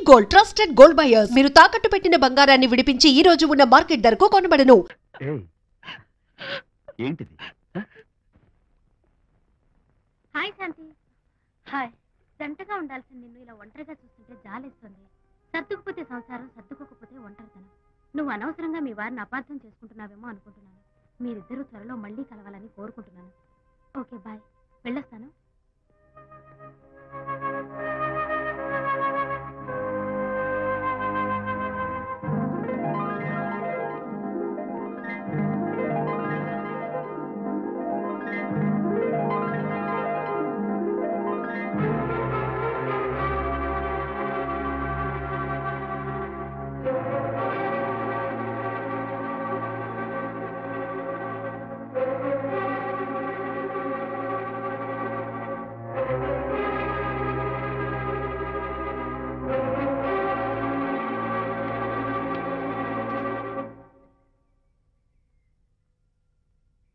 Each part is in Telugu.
Gold trusted gold buyers. మీరు తాకట్టు పెట్టిన బంగారాన్ని విడిపించి ఈ రోజు ఉన్న మార్కెట్ ధరకు కొనబడను. ఏంటిది? హాయ్ శాంతి. హాయ్. జంటగా ఉండాల్సిన నిన్ను ఇలా ఒంటరిగా చూస్తుంటే జాలేస్తుంది. సర్దుకుపోతే సంసారం, సర్దుకోకపోతే ఒంటరితనం. నువ్వు అనవసరంగా మీ వారిని అపార్థం చేసుకుంటున్నావేమో అనుకుంటున్నాను. మీరిద్దరూ త్వరలో మళ్ళీ కలవాలని కోరుకుంటున్నాను. Okay, bye. వెళ్ళొస్తాను.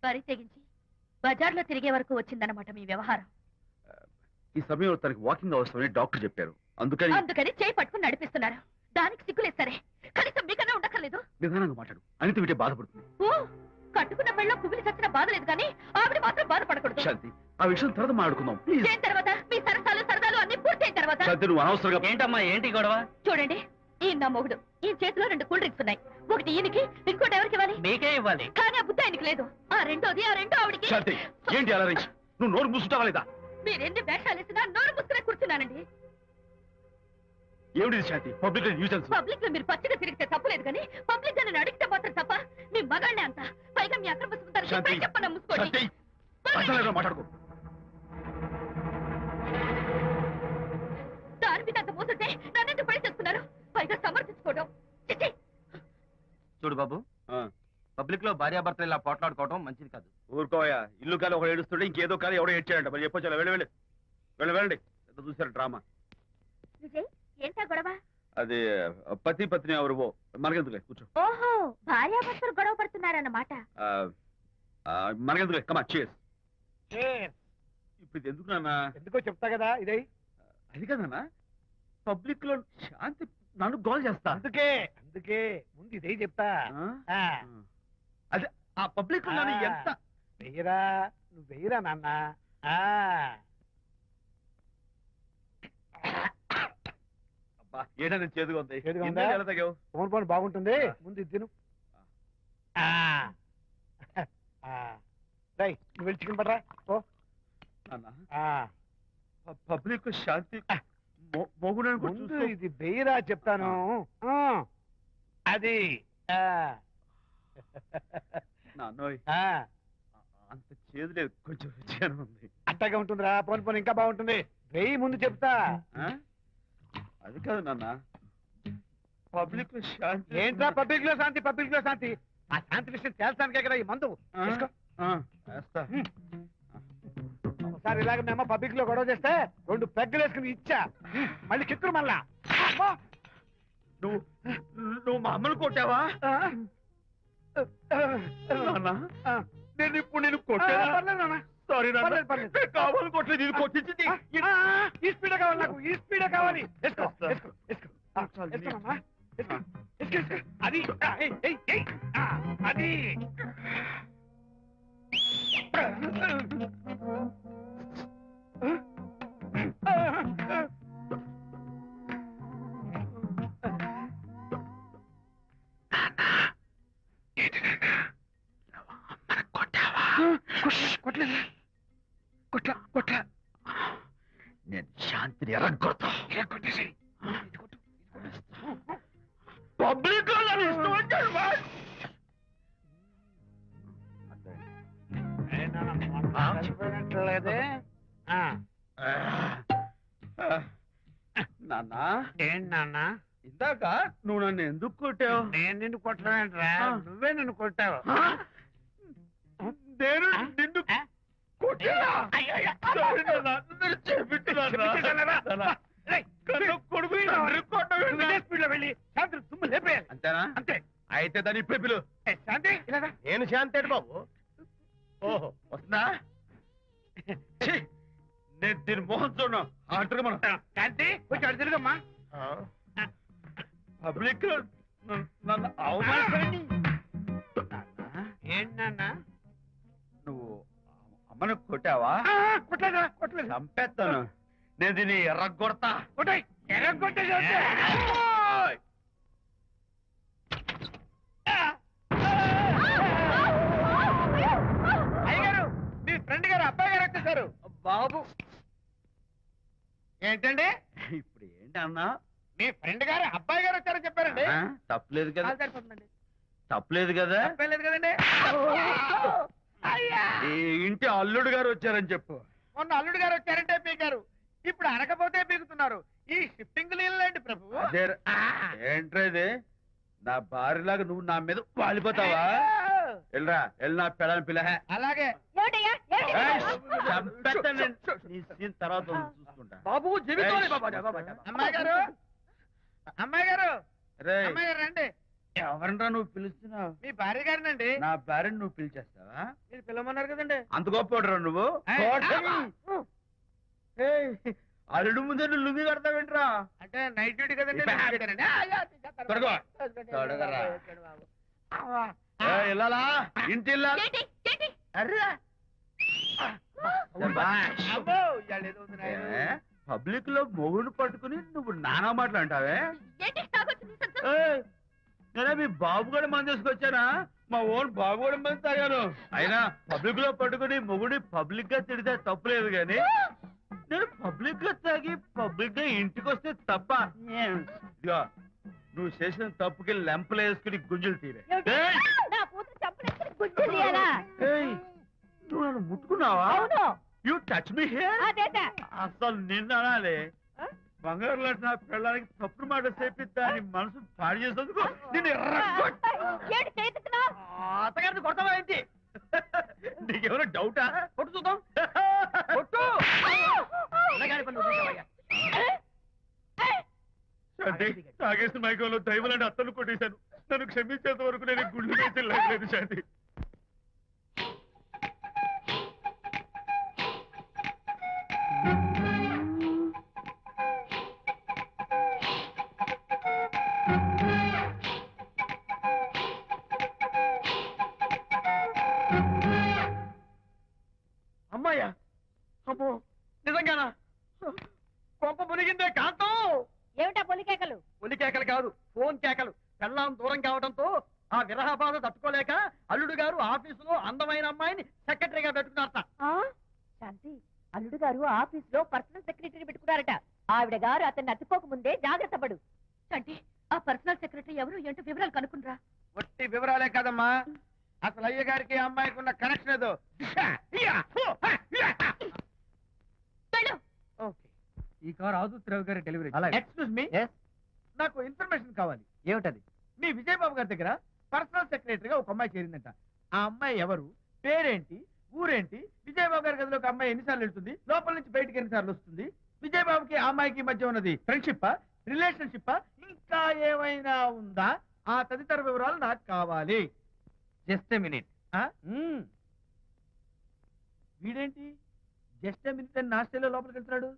వరి తెగించి బజార్లో తిరిగే వరకు వచ్చిందన్నమాట మీ వ్యవహారం. ఈ సమయంలో తనకి వాకింగ్ అవసరమని డాక్టర్ చెప్పారు. అందుకని చేయి పట్టుకుని నడిపిస్తున్నారు. దానికి సిగ్గులేదు సరే, కనీసం మీకన్నా ఉండక్కర్లేదు. నిదానంగా మాట్లాడు. అనిత వింటే బాధపడుతుంది. ఓ, కట్టుకున్న పెళ్ళలో కుమిలి చచ్చిన బాధ లేదు కానీ ఆవిడ మాత్రం బాధపడకూడదు. శాంతి, ఆ విషయం తర్వాత మాట్లాడుకుందాం ప్లీజ్. చేయిన తర్వాత మీ సరసాలు అన్ని పూర్తయిన తర్వాత. శాంతి, నువ్వు అనవసరంగా. ఏంటమ్మా, ఏంటి గొడవ? చూడండి, ఈయన నా మొగుడు. ఈ చేతిలో 2 కూల్ డ్రింక్స్ ఉన్నాయి. ఒకటి ఈయనకి, ఇంకోటి ఎవరికి ఇవ్వాలి? మీకే ఇవ్వాలి. కానీ ఆ బుద్ధి ఆయనకి లేదు. ఆ రెండో ఆవిడికి. శాంతి, ఏంటి అలా నువ్వు నోరు మూసుకుంటావా లేదా? మీరెన్ని వేషాలు వేసినా నోరు ముసుకునే కూర్చున్నానండి. ఏమిటి శాంతి? Public nuisance. పబ్లిక్ లో మీరు పచ్చిగా తిరిగితే తప్పలేదు కానీ పబ్లిక్ గా నన్ను అడిగితే మాత్రం తప్ప. మీ మగాళ్ళే అంత. పైగా మీ అక్రమ సుందరం చెప్పన ముసుకోండి. మాట్లాడుకో. దాని మీద అంత మోసంటే నన్నెందుకు పడి చేస్తున్నారు? పైగా సమర్థించుకోవడం. చూడు బాబు, పబ్లిక్ లో భార్యాభర్తలు ఇలా పోట్లాడుకోవడం మంచిది కాదు. ఊరుకోయా. ఇల్లు కాదు ఒకడు ఏడుస్తుంటే ఇంకేదో కాదు ఎవడో ఏడ్చాడంట. మరి చెప్పొచ్చు. వెళ్ళండి. చూసారు డ్రామా. విజయ్, ఏంటా గొడవ? అది పతి పత్ని ఎవరు మనకెందుకులే, కూర్చో. ఓహో, భార్యాభర్తలు గొడవ పడుతున్నారన్నమాట. మనకెందుకులే, కమా చేస్. ఇప్పుడు ఇది ఎందుకు నాన్న? ఎందుకో చెప్తా కదా. ఇదే అది కదన్నా, పబ్లిక్ లో శాంతి నన్ను గోల్ చేస్తా. అందుకే ముందు ఇదే చెప్తా. అదే ఆ పబ్లిక్ లో ఎంత వెయ్యరా, నువ్వు వెయ్యరా నాన్న. ఏదైనా చేదుగా ఉంది. ఫోన్ ఫోన్ బాగుంటుంది. ముందు ఇది తిను. నువ్వు వెళ్ళి చికెన్ పడరా. ఓ పబ్లిక్ శాంతి ముందు ఇది వెయ్యరా చెప్తాను. అది అంత చేదు లేదు, కొంచెం రుచిగానే ఉంది. అట్టగా ఉంటుందిరా. పోన్ పోన్ ఇంకా బాగుంటుంది. వెయ్యి ముందు చెప్తా. అది కాదు నాన్న, పబ్లిక్ లో శాంతి. ఏంట్రా పబ్లిక్ లో శాంతి? పబ్లిక్ లో శాంతి ఆ శాంతి విషయం తేల్చానికే కదా ఈ మందు. ఒకసారి ఇలాగ మేము పబ్లిక్ లో గొడవ చేస్తే 2 పెగ్గలు వేసుకుని ఇచ్చా. మళ్ళీ కిక్కురు మళ్ళా. నువ్వు మా అమ్మను కొట్టావా? నేను ఇప్పుడు నేను కొట్టా. సారీ కావాలి, కొట్టలేదు. ఇది కొట్టించింది. ఈ స్పీడే కావాలి నాకు. ఈ స్పీడే కావాలి. అది అది నేను శాంతిని ఎరగొడతా. పబ్లిక్ లేదే నాన్న. ఏంటి నాన్న? ఇందాక నువ్వు నన్ను ఎందుకు కొట్టావు? నేను నిన్ను కొట్టలేంట్రా, నువ్వే నన్ను కొట్టావు. నేను నిన్ను అంతేనా? అంతే. అయితే దాని ఇప్పుడే పిలు. శాంతి నేను శాంతి బాబు. ఓహో, వస్తుందా? నేను దీని మోహన్ చూడను. శాంతి కొంచెం అడు తిరుగమ్మా. పబ్లిక్ లో నన్ను అవమానిస్తారండి. ఏంటన్నా? నువ్వు అమ్మను కొట్టావా? కొట్టలేదు. చంపేస్తాను. నేను దీన్ని ఎర్రగొడతా. అయ్యగారు, మీ ఫ్రెండ్ గారు అబ్బాయి గారు వచ్చేసారు. బాబు ఏంటండి? ఇప్పుడు ఏంటి అన్నా? మీ ఫ్రెండ్ గారు అబ్బాయి గారు వచ్చారని చెప్పారండి. తప్పలేదు కదా? సరిపోతుందండి. తప్పలేదు కదా? తప్పలేదు కదండి. ఈ ఇంటి అల్లుడు గారు వచ్చారని చెప్పు. మొన్న అల్లుడు గారు వచ్చారంటే పీకారు, ఇప్పుడు అనకపోతే పీకుతున్నారు. ఈ షిఫ్టింగ్ నీళ్ళండి ప్రభు. అదే ఏంట్రా ఇది? నా భార్యలాగా నువ్వు నా మీద వాలిపోతావా? వెళ్ళరా, వెళ్ళి నా పెళ్ళని పిల్ల. అలాగే తర్వాత చూసుకుంటా. బాబు అమ్మాయి గారు, అమ్మాయి గారు, రేయ్, అమ్మాయి గారు రండి. ఎవరినరా నువ్వు పిలుస్తున్నావు? మీ భార్య గారినండి. నా భార్యను నువ్వు పిలిచేస్తావా? మీరు పిలవమన్నారు కదండి. అంత గొప్ప నువ్వు? ఏయ్, అల్లుడు ముందే నువ్వు లుంగి కడతావేంట్రా? అంటే నైట్ డ్యూటీ కదండి. తొడగో. తొడగరా. ఇల్లాలా, ఇంటి ఇల్లాలా? పబ్లిక్ లో మొగుడు పట్టుకుని నువ్వు నానా మాటలు అంటావే? నేనే మీ బాబు కూడా మంది తీసుకొచ్చానా? మా ఓన్ బాబు కూడా మంది తాగాను. అయినా పబ్లిక్ లో పట్టుకుని మొగుడి పబ్లిక్ గా తిడితే తప్పులేదు గాని నేను పబ్లిక్ గా తాగి పబ్లిక్ గా ఇంటికి వస్తే తప్ప. ఇదిగో, నువ్వు చేసిన తప్పుకి లెంపలు వేసుకుని గుంజులు తీరే. నువ్వు నన్ను ముట్టుకున్నావా? You touch me here? అసలు నిన్న అనాలి. బంగారు లాంటి నా పిల్లలకి తప్పుడు మాట చెప్పిద్దా అని మనసు పాడు చేసేందుకు అత్తగారిని కొడతావా ఏంటి? నీకేమైనా డౌటా? కొట్టు చూద్దాం. కొట్టు. తాగేసిన మైకంలో దైవలాంటి అత్తను కొట్టేశాను. నన్ను క్షమించేంత వరకు నేను గుండె వేసి లేదు శాంతి. అమ్మాయ్యా, అమ్మో, నిజంగానా? కొంప మునిగిందే కాంతం. ఏమిటా పొలికేకలు? పులి కేకలు కాదు, ఫోన్ కేకలు. పెళ్ళాం దూరం కావడంతో ఆ విరహ బాధ తట్టుకోలేక అల్లుడు గారు ఆఫీసులో అందమైన అమ్మాయిని సెక్రటరీగా పెట్టుకున్నారట. శాంతి, అల్లుడు గారు ఆఫీస్ లో పర్సనల్ సెక్రటరీ పెట్టుకున్నారట. ఆవిడ గారు అతన్ని అతుక్కోక ముందే జాగ్రత్త పడు. అంటే ఆ పర్సనల్ సెక్రటరీ ఎవరు ఏంటో వివరాలు కనుక్కునరా. ఒట్టి వివరాలే కదమ్మా, అసలు అయ్య గారికి అమ్మాయికి ఉన్న కనెక్షన్ ఏదో. ఈ కార్ ఆదుత్రావు గారి డెలివరీ. ఎక్స్క్యూజ్ మీ, నాకు ఇన్ఫర్మేషన్ కావాలి. ఏమిటది? మీ విజయబాబు గారి దగ్గర పర్సనల్ సెక్రటరీగా ఒక అమ్మాయి చేరిందంట. ఆ అమ్మాయి ఎవరు, పేరేంటి, ఊరేంటి, విజయబాబు గారి గదిలోకి అమ్మాయి ఎన్నిసార్లు వెళ్తుంది, లోపల నుంచి బయటికి ఎన్నిసార్లు వస్తుంది, విజయబాబుకి ఆ అమ్మాయికి మధ్య ఉన్నది ఫ్రెండ్షిప్, రిలేషన్షిప్, ఇంకా ఏమైనా ఉందా? ఆ తదితర వివరాలు నాకు కావాలి. Just a minute. వీడేంటి జస్ట్ ఎ మినిట్ అని నా స్టైల్లో లోపలికి వెళ్తున్నాడు?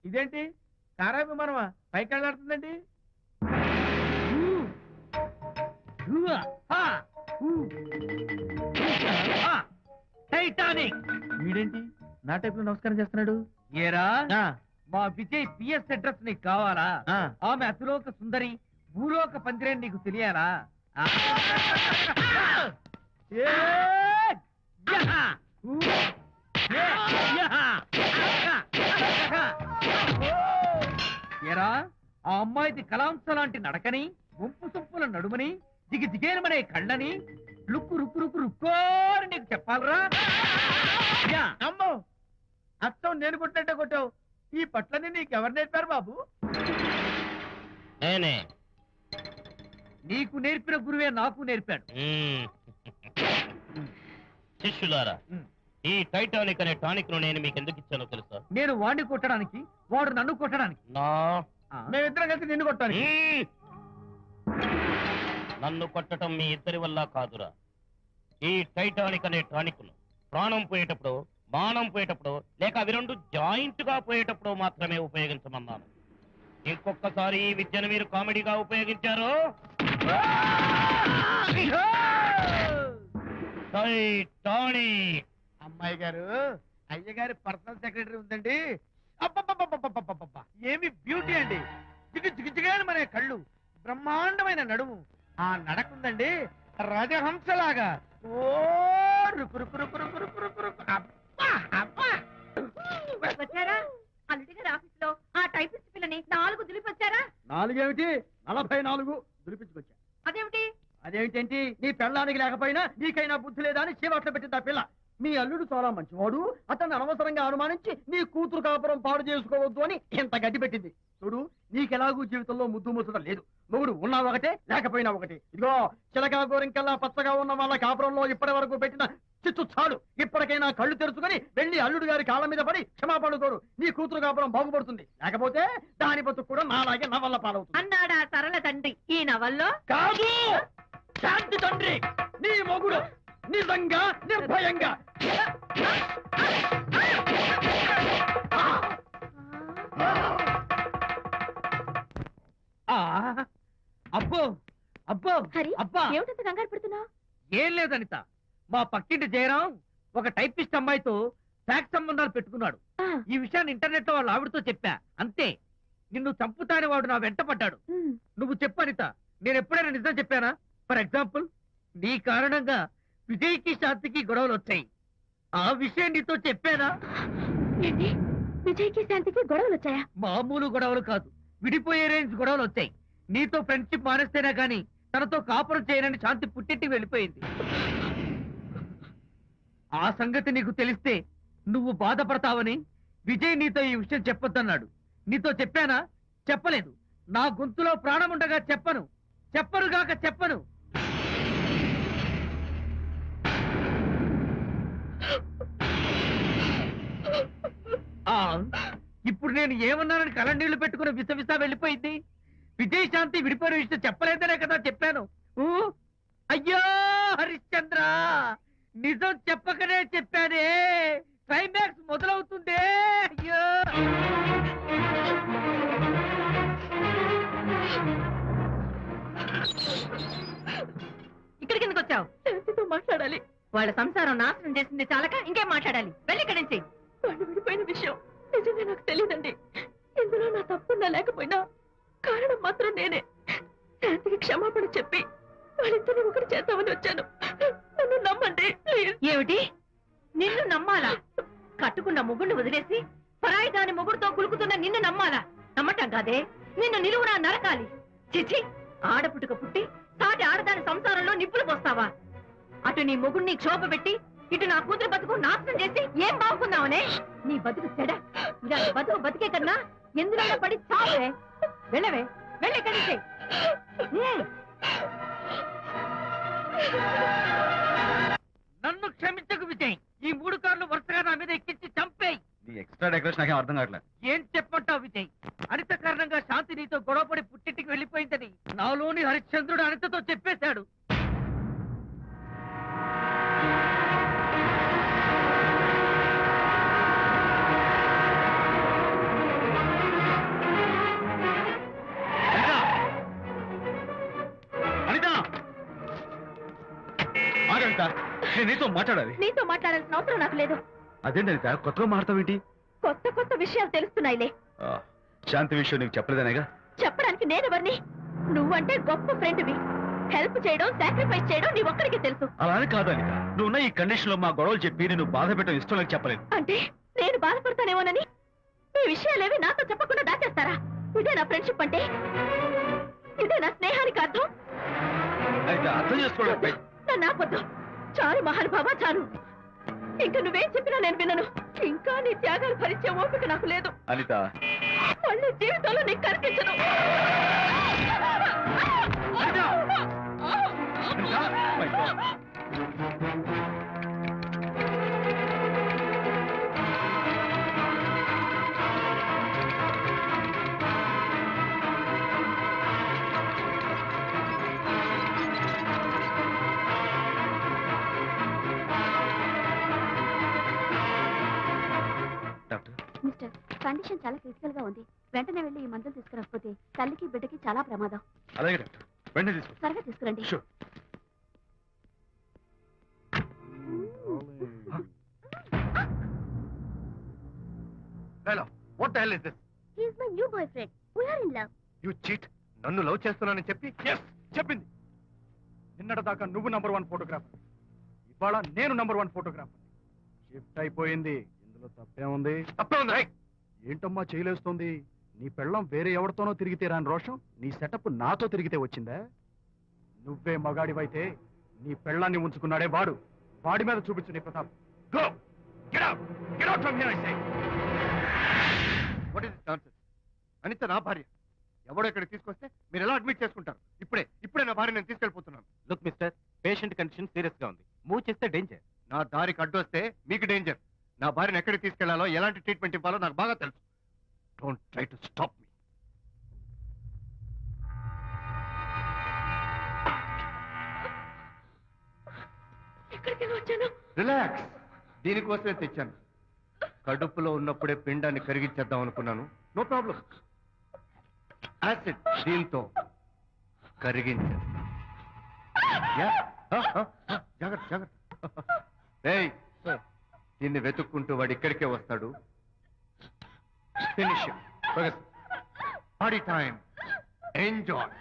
ఇదేంటి కారా విమానమా పైకి వెళ్ళాడుతుందండి? టైటానిక్. వీడేంటి నా టైప్ లో నమస్కారం చేస్తున్నాడు? ఏరా, మా విజయ్ పిఎస్ అడ్రస్ నీకు కావాలా? ఆమె అతిలోక సుందరి, భూలోక పందిరే నీకు తెలియాలా? ఏరా, ఆ అమ్మాయిది కలాంస లాంటి నడకని, వంపు సొంపుల నడుమని, దిగి దిగేనమనే కళ్ళని, లుక్కు రుక్కు రుక్కు రుక్కోని నీకు చెప్పాలరా? అమ్మో, అత్తం నేను కొట్టినట్టే కొట్టావు. ఈ పట్లని నీకెవరు నేర్పారు బాబు? నేనే. నీకు నేర్పిన గురువే నాకు నేర్పాడు. శిష్యులారా, ఈ టైటానిక్ అనే టానిక్ ను నేను మీకు ఎందుకు ఇచ్చానో తెలుసా? నేను వాడిని కొట్టడానికి, వాడు నన్ను కొట్టడానికి. మేమిద్దరం కలిసి నిన్ను కొట్టాను. నన్ను కొట్టడం మీ ఇద్దరి వల్ల కాదురా. ఈ టైటానిక్ అనే టానిక్ ను ప్రాణం పోయేటప్పుడు, మానం పోయేటప్పుడు, లేక అవి రెండు జాయింట్ గా పోయేటప్పుడు మాత్రమే ఉపయోగించమన్నాను. ఇంకొకసారి ఈ విద్యను మీరు కామెడీగా ఉపయోగించారు టైటానిక్. అమ్మాయి గారు అయ్యగారి పర్సనల్ సెక్రటరీ ఉందండి. అబ్బబ్బబ్బబ్బబ్బబ్బబ్బ! ఏమి బ్యూటీ అండి. జిగిజిగిజిగాని మన కళ్ళు, బ్రహ్మాండమైన నడుము, ఆ నడకుందండి రాజహంసలాగా. ఓ రుకు రుకు రుకు రుకు రుకు రుకు రుకు. అబ్బా అబ్బా! వచ్చారా అల్లుడి గారి ఆఫీస్ లో ఆ టైపిస్ట్ పిల్లని 4 దులిపొచ్చారా? 4 ఏమిటి 44 దులిపించుకొచ్చా. అదేమిటి? అదేమిటేంటి, నీ పెళ్ళానికి లేకపోయినా నీకైనా బుద్ధి లేదా అని చీవట్లు పెట్టింది ఆ పిల్ల. మీ అల్లుడు చాలా మంచివాడు, అతన్ని అనవసరంగా అనుమానించి నీ కూతురు కాపురం పాడు చేసుకోవద్దు అని ఎంత గడ్డి పెట్టింది. చూడు, నీకెలాగూ జీవితంలో ముద్దు ముచ్చడం లేదు. మొగుడు ఉన్నా ఒకటే లేకపోయినా ఒకటే. ఇదిగో చిలకా గోరింకల్లా పచ్చగా ఉన్న వాళ్ళ కాపురంలో ఇప్పటి వరకు పెట్టిన చిచ్చు చాలు. ఇప్పటికైనా కళ్ళు తెరుచుకొని వెళ్ళి అల్లుడు గారి కాళ్ళ మీద పడి క్షమాపణ కోరు. నీ కూతురు కాపురం బాగుపడుతుంది. లేకపోతే దాని బతుకు కూడా నాలాగే నవల్ల పాలవుతుంది అన్నాడా సరళ తండ్రి ఈ నవల్లో? కాదు, శాంతి తండ్రి నీ మొగుడు నిజంగా నిర్భయంగా. అబ్బో అబ్బో హరి అబ్బా ఏమిటంత కంగారు పడుతున్నావు? ఏం లేదు అనిత, మా పక్కింటి జయరాం ఒక టైపిస్ట్ అమ్మాయితో ఫ్యాక్స్ సంబంధాలు పెట్టుకున్నాడు. ఈ విషయాన్ని ఇంటర్నెట్ లో వాళ్ళ ఆవిడతో చెప్పా. అంతే, నిన్ను చంపుతాని వాడు నా వెంట పడ్డాడు. నువ్వు చెప్పు అనిత, నేను ఎప్పుడైనా నిజం చెప్పానా? ఫర్ ఎగ్జాంపుల్, నీ కారణంగా విజయ్కి శాంతికి గొడవలు వచ్చాయి. ఆ విషయం నీతో చెప్పానా? ఏంటి, విజయ్కి శాంతికి గొడవలు వచ్చాయా? మామూలు గొడవలు కాదు, విడిపోయే రేంజ్ గొడవలు వచ్చాయి. నీతో ఫ్రెండ్షిప్ మానేస్తేనే గాని తనతో కాపురం చేయనని శాంతి పుట్టింటికి వెళ్ళిపోయింది. ఆ సంగతి నీకు తెలిస్తే నువ్వు బాధపడతావని విజయ్ నీతో ఈ విషయం చెప్పొద్దన్నాడు. నీతో చెప్పానా? చెప్పలేదు. నా గొంతులో ప్రాణముండగా చెప్పను, చెప్పనుగాక చెప్పను. ఇప్పుడు నేను ఏమన్నానని కళ్ళనీళ్లు పెట్టుకుని విసవిసా వెళ్ళిపోయింది. విజయ్ శాంతి విడిపోయిన విషయం చెప్పలేదనే కదా చెప్పాను. అయ్యో హరిశ్చంద్ర, నిజం చెప్పకనే చెప్పానే. క్లైమాక్స్ మొదలవుతుందే. అయ్యో ఇక్కడికి ఎందుకు వచ్చావు? శాంతితో మాట్లాడాలి. వాళ్ళ సంసారం నాశనం చేసింది చాలక ఇంకేం మాట్లాడాలి? వెళ్ళి ఇక్కడి నుంచి. వాళ్ళు విడిపోయిన విషయం నిజంగా నాకు తెలియదండి. ఇందులో నా తప్పున్నా లేకపోయినా కారణం మాత్రం నేనే. శాంతికి క్షమాపణ చెప్పి వాళ్ళిద్దరిని ఒకటి చేద్దామని వచ్చాను. నన్ను నమ్మండి ప్లీజ్. ఏమిటి, నిన్ను నమ్మాలా? కట్టుకున్న మొగుడిని వదిలేసి పరాయి దాని మొగుడుతో కులుకుతున్న నిన్ను నమ్మాలా? నమ్మటం కాదే, నిన్ను నిలువునా నరకాలి. చిచి, ఆడపుట్టుక పుట్టి సాటి ఆడదాని సంసారంలో నిప్పులు పోస్తావా? అటు నీ మొగుడిని క్షోభ పెట్టి ఇటు నా కూతురు బతుకు నాశనం చేసి ఏం బాగుకున్నావనే? నీ బతుకు చెడ. ఇలాంటి బతుకు బతికే కన్నా ఎందులో పడి చావే. వెళ్ళవే, వెళ్ళి కలిసి. నన్ను క్షమించకు విజయ్. ఈ 3 కార్లు వరుసగా నా మీద ఎక్కించి చంపేయి. నీ ఎక్స్ట్రా డెకరేషన్ నాకేం అర్థం కావట్లేదు. ఏం చెప్పంటావు విజయ్? అనిత కారణంగా శాంతి నీతో గొడవపడి పుట్టింటికి వెళ్ళిపోయిందని నాలోని హరిశ్చంద్రుడు అనితతో చెప్పేశాడు. నేను నీతో మాట్లాడాలి. నీతో మాట్లాడాల్సిన అవసరం నాకు లేదు. అదేంటి అనిత, కొత్తగా మాట్లాడతావేంటి? కొత్త కొత్త విషయాలు తెలుస్తున్నాయిలే. శాంతి విషయం నీకు చెప్పలేదనేగా? చెప్పడానికి నేనెవరిని? నువ్వంటే గొప్ప ఫ్రెండ్వి. హెల్ప్ చేయడం, సాక్రిఫైస్ చేయడం నీ ఒక్కడికే తెలుసు. అలా అని కాదు అనిత, నువ్వున్న ఈ కండిషన్ లో మా గొడవలు చెప్పి నేను బాధ పెట్టడం ఇష్టం లేక చెప్పలేదు. అంటే నేను బాధపడతానేమోనని ఈ విషయాలేవి నాతో చెప్పకుండా దాచేస్తారా? ఇదే నా ఫ్రెండ్షిప్ అంటే? ఇదే నా స్నేహానికి అర్థం? అనిత, అర్థం చేసుకోవడం. నన్ను ఆపొద్దు. చాలు మహానుభావ, చాలు. ఇంకా నువ్వేం చెప్పినా నేను వినను. ఇంకా నీ త్యాగాలు భరించే ఓపిక నాకు లేదు. అనిత, మళ్ళీ జీవితంలో నీకు కనిపించను. మిస్టర్, కండిషన్ చాలా క్రిటికల్ గా ఉంది. వెంటనే వెళ్ళి ఈ మందులు తీసుకురాకపోతే తల్లికి బిడ్డకి చాలా ప్రమాదం. అలాగే డాక్టర్, వెంటనే తీసుకో. త్వరగా తీసుకురండి. Sure. Hello, what the hell is this? He is my new boyfriend. We are in love. You cheat. నన్ను లవ్ చేస్తున్నానని చెప్పి చెప్పింది. నిన్నటిదాకా నువ్వు నంబర్ 1 ఫోటోగ్రాఫర్, ఇవాళ నేను నంబర్ 1 ఫోటోగ్రాఫర్. షిఫ్ట్ అయిపోయింది. ఇందులో తప్పే ఉంది? తప్పే ఉంది. ఏంటమ్మా చేయలేస్తుంది? నీ పెళ్ళం వేరే ఎవరితోనో తిరిగితే రాని రోషం నీ సెటప్ నాతో తిరిగితే వచ్చిందా? నువ్వే మగాడివైతే నీ పెళ్ళాన్ని ఉంచుకున్నాడే వాడు, వాడి మీద చూపించు నీ Pratap. Go! Get out! Get out from here, I say! What is this nonsense? Anitha నా భార్య. ఎవడో ఇక్కడికి తీసుకొస్తే మీరు ఎలా అడ్మిట్ చేసుకుంటారు? ఇప్పుడే నా భార్య నేను తీసుకెళ్ళిపోతున్నాను. Look mister, patient condition serious గా ఉంది. మూవ్ చేస్తే డేంజర్. నా దారికి అడ్డు వస్తే మీకు డేంజర్. నా భార్యను ఎక్కడికి తీసుకెళ్లాలో, ఎలాంటి ట్రీట్మెంట్ ఇవ్వాలో నాకు బాగా తెలుసు. Don't try to stop me. ఎక్కడికి వచ్చాను? రిలాక్స్. దీనికోసమే తెచ్చాను. కడుపులో ఉన్నప్పుడే పిండాన్ని కరిగించేద్దాం అనుకున్నాను. No problem. యాసిడ్ దీంతో కరిగించేస్తా. జాగ్రత్త జాగ్రత్త. ఏయ్, దీన్ని వెతుక్కుంటూ వాడు ఇక్కడికే వస్తాడు. Finish party time. ఎంజాయ్.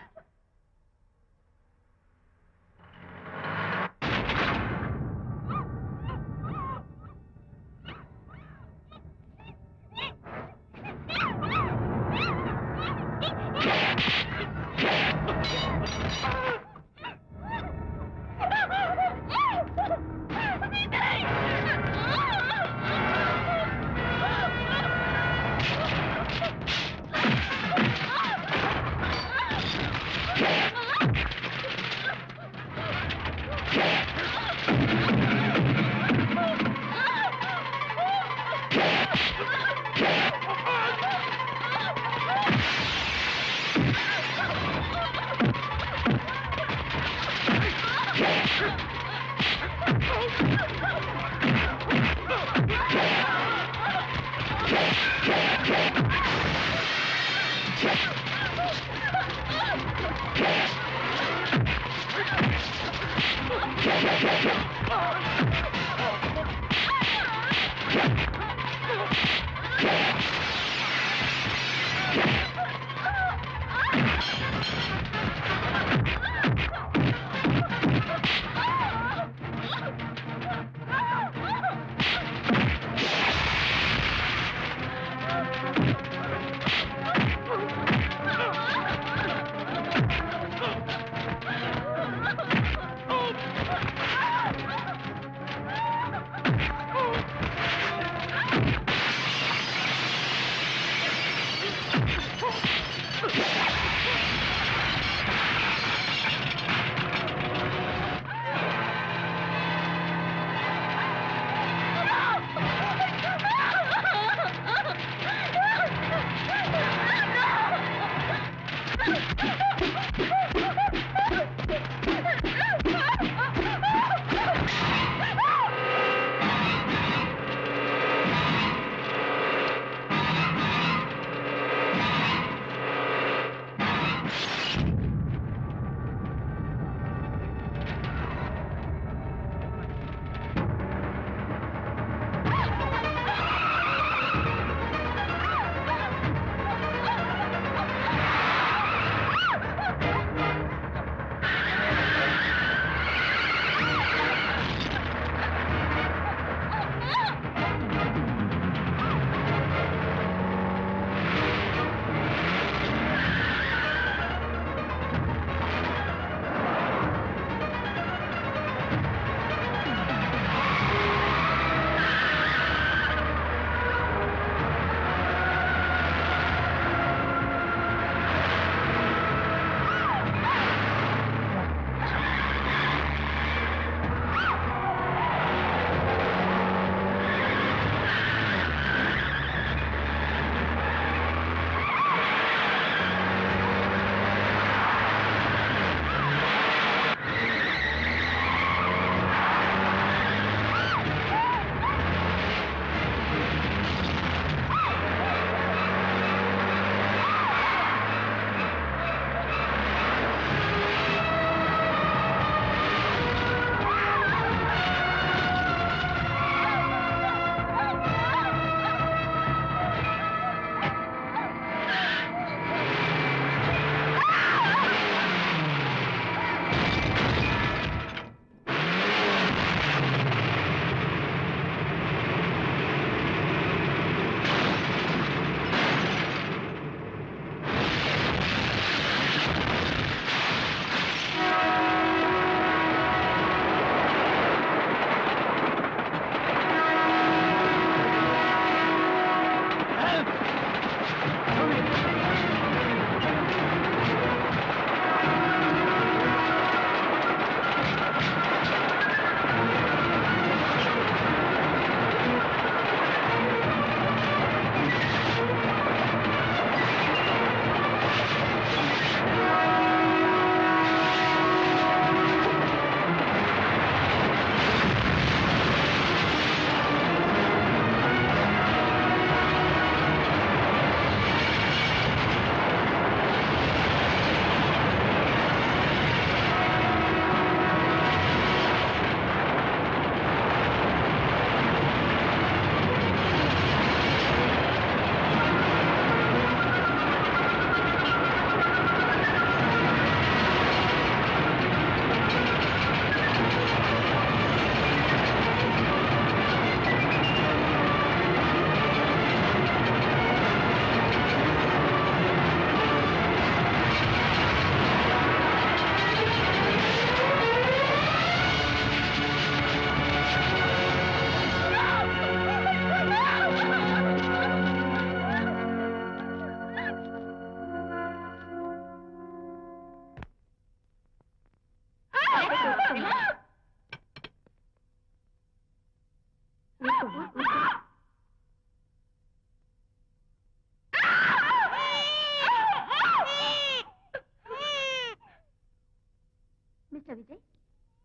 వచ్చా విజయ్?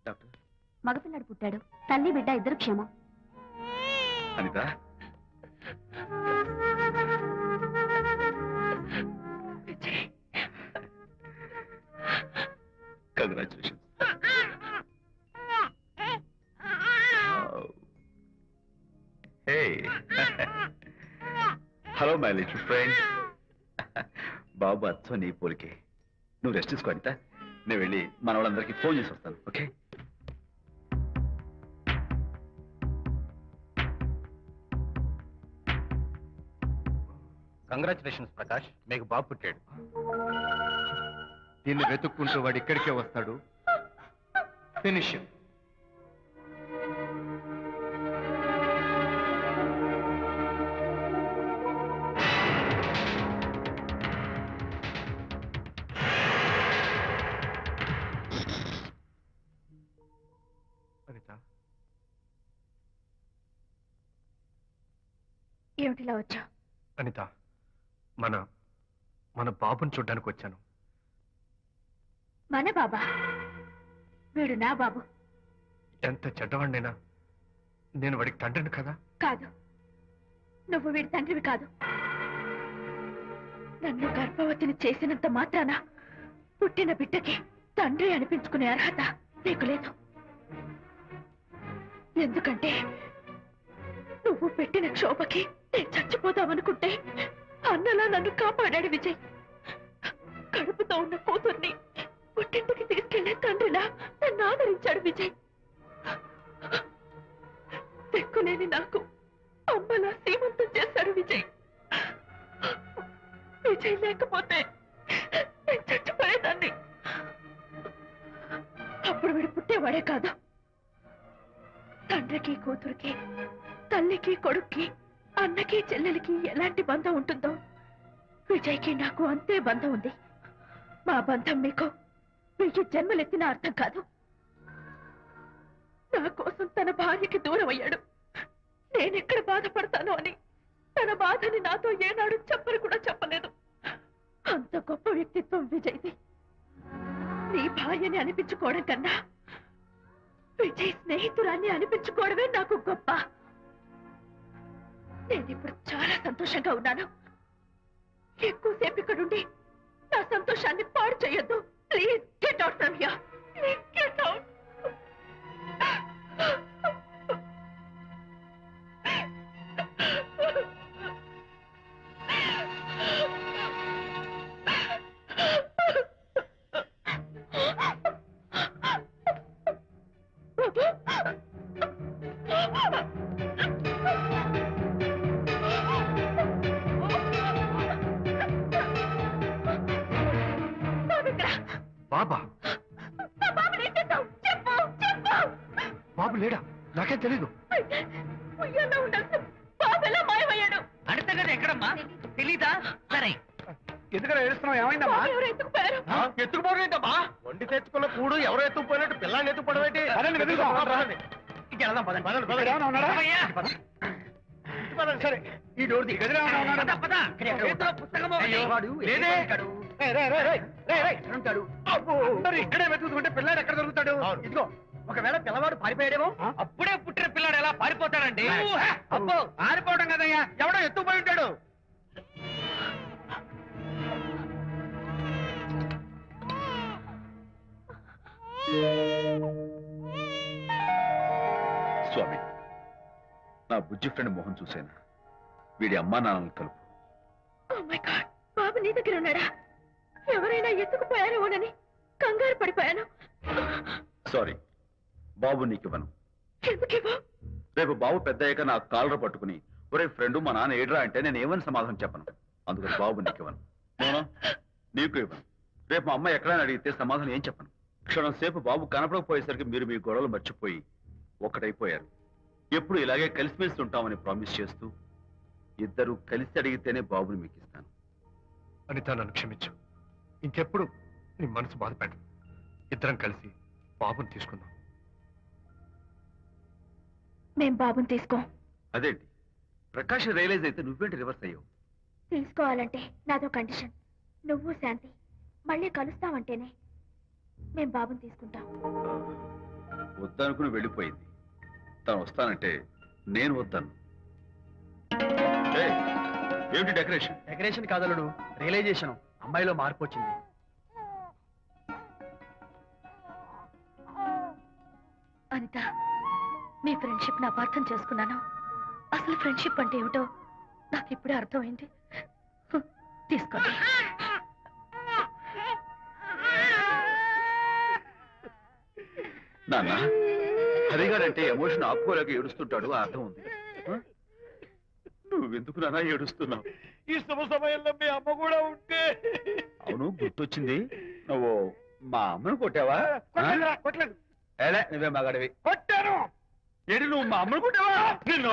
డాక్టర్ మగపిల్లాడు పుట్టాడు. తల్లి బిడ్డ ఇద్దరు క్షేమం. Anitha congratulations. Hello my little friend. బాబు అచ్చం నీ పోలికే. నువ్వు రెస్ట్ తీసుకో అనిత. నేను వెళ్ళి మన వాళ్ళందరికీ ఫోన్ చేసి వస్తాను. ఓకే? కంగ్రాచులేషన్స్ ప్రకాష్, మీకు బాబు పుట్టాడు. దీన్ని వెతుక్కుంటూ వాడు ఇక్కడికే వస్తాడు. ఫినిష్. అనిత, ఏమిటిలా వచ్చా? అనిత, మన బాబుని చూడ్డానికి వచ్చాను. మన బాబా? వీడు నా బాబు. ఎంత చెడ్డవాడినైనా నేను వాడికి తండ్రిని కదా? కాదు, నువ్వు వీడి తండ్రివి కాదు. నన్ను గర్భవతిని చేసినంత మాత్రాన పుట్టిన బిడ్డకి తండ్రి అనిపించుకునే అర్హత నీకు లేదు. ఎందుకంటే నువ్వు పెట్టిన క్షోభకి నేను చచ్చిపోదామనుకుంటే అన్నలా నన్ను కాపాడాడు విజయ్. కడుపుతో ఉన్న కూతుర్ని పుట్టింటికి తీసుకెళ్లే తండ్రిలా నన్ను ఆదరించాడు విజయ్. దిక్కులేని నాకు అమ్మలా సీమంతం చేశాడు విజయ్. విజయ్ లేకపోతే నేను చచ్చిపోయేదాన్ని. అప్పుడు వీడు పుట్టేవాడే కాదు. తండ్రికి కూతురికి, తల్లికి కొడుక్కి, అన్నకి చెల్లెలికి ఎలాంటి బంధం ఉంటుందో విజయ్కి నాకు అంతే బంధం ఉంది. మా బంధం మీకు 1000 జన్మలెత్తిన అర్థం కాదు. నా కోసం తన భార్యకి దూరం అయ్యాడు. నేనెక్కడ బాధపడతాను అని తన బాధని నాతో ఏనాడు చెప్పని కూడా చెప్పలేదు. అంత గొప్ప వ్యక్తిత్వం విజయ్ది. నీ భార్యని అనిపించుకోవడం కన్నా విజయ్ స్నేహితురాన్ని అనిపించుకోవడమే నాకు గొప్ప. నేనిప్పుడు చాలా సంతోషంగా ఉన్నాను. ఎక్కువసేపు ఇక్కడుండి నా సంతోషాన్ని పాడు చేయొద్దు. Please get out from here. Please get out. బాబా? బాబు లేడా? నాకేం తెలీదు. అడితే కదా ఎక్కడమ్మా? తెలీదా? సరే, ఎందుకలా ఏడుస్తున్నావు? ఏమైందమ్మా? ఎత్తుకుపోయారు. ఎత్తుకుపోవడం ఏంటమ్మా? వండి తెచ్చుకున్న కూడు ఎవరో ఎత్తుకుపోయినట్టు పిల్లాన్ని ఎత్తుకుపోవడం ఏంటి? సరే, ఈ డోర్ గదిలో ఇక్కడే వెతుకుతుంటే పిల్లాడు ఎక్కడ దొరుకుతాడు? ఇదిగో, ఒకవేళ పిల్లవాడు పారిపోయాడేమో. అప్పుడే పుట్టిన పిల్లాడు ఎలా పారిపోతాడండి? అబ్బో, పారిపోవడం కదయ్యా, ఎవడో ఎత్తుకుపోయి ఉంటాడు. స్వామి, నా బుజ్జి ఫ్రెండ్ మోహన్ చూశాను. వీడి అమ్మా నాన్నలు కలుపు. Oh my God, బాబు నీ దగ్గర ఉన్నాడా? ఎవరైనా ఎత్తుకుపోయారేమోనని కంగారు పడిపోయాను. సారీ, బాబు నీకివ్వను. ఎందుకివ్వు? రేపు బాబు పెద్ద అయ్యాక నా కాలర్ పట్టుకుని ఒరే ఫ్రెండ్ మా నాన్న ఏడ్రా అంటే నేను ఏమని సమాధానం చెప్పను. అందుకని బాబు నీకివ్వను. నీకు ఇవ్వను. రేపు మా అమ్మ ఎక్కడైనా అడిగితే సమాధానం ఏం చెప్పను. క్షణం సేపు బాబు కనపడకపోయేసరికి మీరు మీ గొడవలు మర్చిపోయి ఒక్కటైపోయారు. ఎప్పుడు ఇలాగే కలిసిమెలిసి ఉంటామని ప్రామిస్ చేస్తూ ఇద్దరు కలిసి అడిగితేనే బాబుని మీకు ఇస్తాను. అనిత, నన్ను క్షమించు. ఇంకెప్పుడు నీ మనసు బాధపెట్టు. ఇద్దరం కలిసి బాబుని తీసుకుందాం. మేం బాబుని తీసుకో. అదేంటి ప్రకాష్ రియలైజ్ అయితే నువ్వేంటి రివర్స్ అయ్యావు? తీసుకోవాలంటే నాదో కండిషన్. నువ్వు శాంతి మళ్ళీ కలుస్తావంటేనే మేము బాబుని తీసుకుంటాం. వద్దనుకుని వెళ్ళిపోయింది. తను వస్తానంటే నేను వద్దాను. ఏమిటి డెకరేషన్? Decoration కాదలుడు, realisation. అమ్మాయిలో మార్పు వచ్చింది. అనిత, మీ ఫ్రెండ్షిప్ ని అపార్థం చేసుకున్నాను. అసలు ఫ్రెండ్షిప్ అంటే ఏమిటో నాకు ఇప్పుడే అర్థమైంది. తీసుకోండి. నాన్న, హరిగారంటే ఎమోషన్ ఆపుకోలేక ఏడుస్తుంటాడు, ఆ అర్థం ఉంది. నువ్వెందుకు నాన్న ఏడుస్తున్నావు? ఈ శుభ సమయంలో మీ అమ్మ కూడా ఉంటే. అవును, గుర్తొచ్చింది. నువ్వు మా అమ్మను కొట్టావా? కొట్టలేదు. నువ్వే మగాడివి. కొట్టాను. ఏడు నువ్వు మా అమ్మను కొట్టావా? నిన్ను